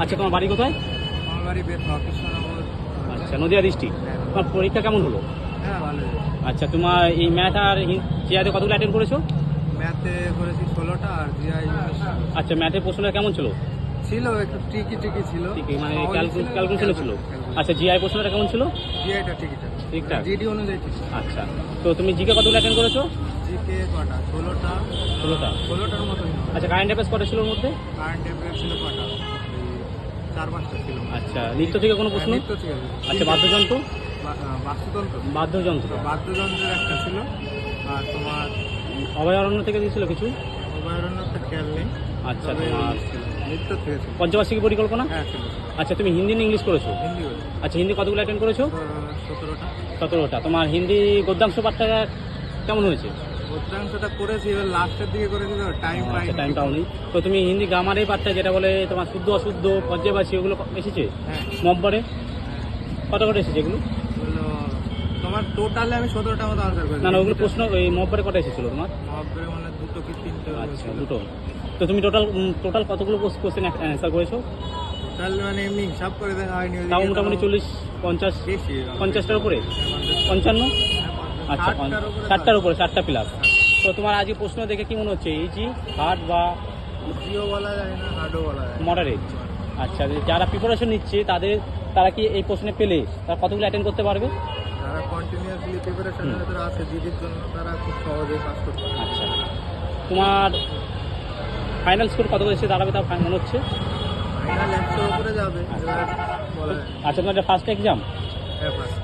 আচ্ছা, তোমার বাড়ি কোথায়? আমার বাড়ি বেতলা কৃষ্ণনগর। আচ্ছা, নদিয়া ডিস্ট্রিক্ট। তোমার পরীক্ষা কেমন হলো? হ্যাঁ, ভালো। আচ্ছা, তোমার এই ম্যাথ আর জিআইতে কতগুলো অ্যাটেন্ড করেছো? ম্যাথে করেছি 16টা আর জিআই আচ্ছা, ম্যাথের প্রশ্নটা কেমন ছিল? ছিল, একটু ট্রিকি ছিল। ঠিক, মানে ক্যালকুলেশনে ছিল। আচ্ছা, জিআই প্রশ্নটা কেমন ছিল? জিআইটা ঠিকঠাক। ঠিকঠাক। জিডি অনুযায়ী ঠিক। আচ্ছা, তো তুমি জিকে কতগুলো অ্যাটেন্ড করেছো? জিকে কটা? 16টা। 16টার মতো। আচ্ছা, কারেন্ট অ্যাফেয়ার্স কটা ছিল ওর মধ্যে? কারেন্ট অ্যাফেয়ার্স ছিল কটা? 4-5টা ছিল। আচ্ছা, নিত্য থেকে কোনো প্রশ্ন? নিত্য থেকে। আচ্ছা, বাদ্যযন্ত্র? বাস্তুতন্ত্র। বাদ্যযন্ত্রের একটা ছিল। আর তোমার অভয়ারণ্য থেকে দিয়েছিল কিছু? অভয়ারণ্যতে খেয়াল নেই। আচ্ছা, তবে তোমার নিত্য থেকে ছিল। পঞ্চবার্ষিকী পরিকল্পনা? হ্যাঁ, ছিল। আচ্ছা, তুমি হিন্দি না ইংলিশ করেছো? হিন্দি বলি। আচ্ছা, হিন্দি কতগুলো অ্যাটেন্ড করেছো? 17টা। 17টা। তোমার হিন্দি গদ্যাংশ পাঠটা কেমন হয়েছে? অধিকাংশটা করেছি, এবার লাস্টের দিকে করেছি তো টাইম পাই। টাইম পাওনি তো? তুমি হিন্দি গ্রামারের পাঠটা যেটা বলে তোমার শুদ্ধ অশুদ্ধ পর্যায়বাসী ওগুলো এসেছে? হ্যাঁ। নম্বরে কত করে এসেছে এগুলো? তোমার টোটালে আমি 17টা মতো আনসার করেছি। না না, ওগুলো প্রশ্ন ওই নম্বরে কটা এসেছিল তোমার? নম্বরে মানে 2 কি 3টে। আচ্ছা, দুটো। তো তুমি টোটাল কতগুলো কোশ্চেন অ্যান্সার করেছো? তাহলে মানে এমনি হিসাব করে দেখা হয়নি। তাও মোটামুটি 40-50? বেশি। 50টার উপরে? 55? আচ্ছা, 60টার উপরে, 60টা প্লাস। তো তোমার আজকে প্রশ্ন দেখে কি মনে হচ্ছে? ইজি, হার্ড বা জিও বলা যায় না, হার্ডও বলা যায় না। মডারেট? আচ্ছা, যারা প্রিপারেশন নিচ্ছে তারা কি এই প্রশ্নে পেলে তারা কতগুলো অ্যাটেন্ড করতে পারবে? যারা কন্টিনিউয়াসলি প্রিপারেশনের ভিতরে আছে জিডির জন্য, তারা খুব সহজেই পাস করতে পারে। আচ্ছা, তোমার ফাইনাল স্কোর কত এসে দাঁড়াবে তা মনে হচ্ছে? ফাইনাল 100 উপরে যাবে, এবার বলা যায় না। আচ্ছা, তোমার ফার্স্ট এক্সাম? হ্যাঁ, ফার্স্ট।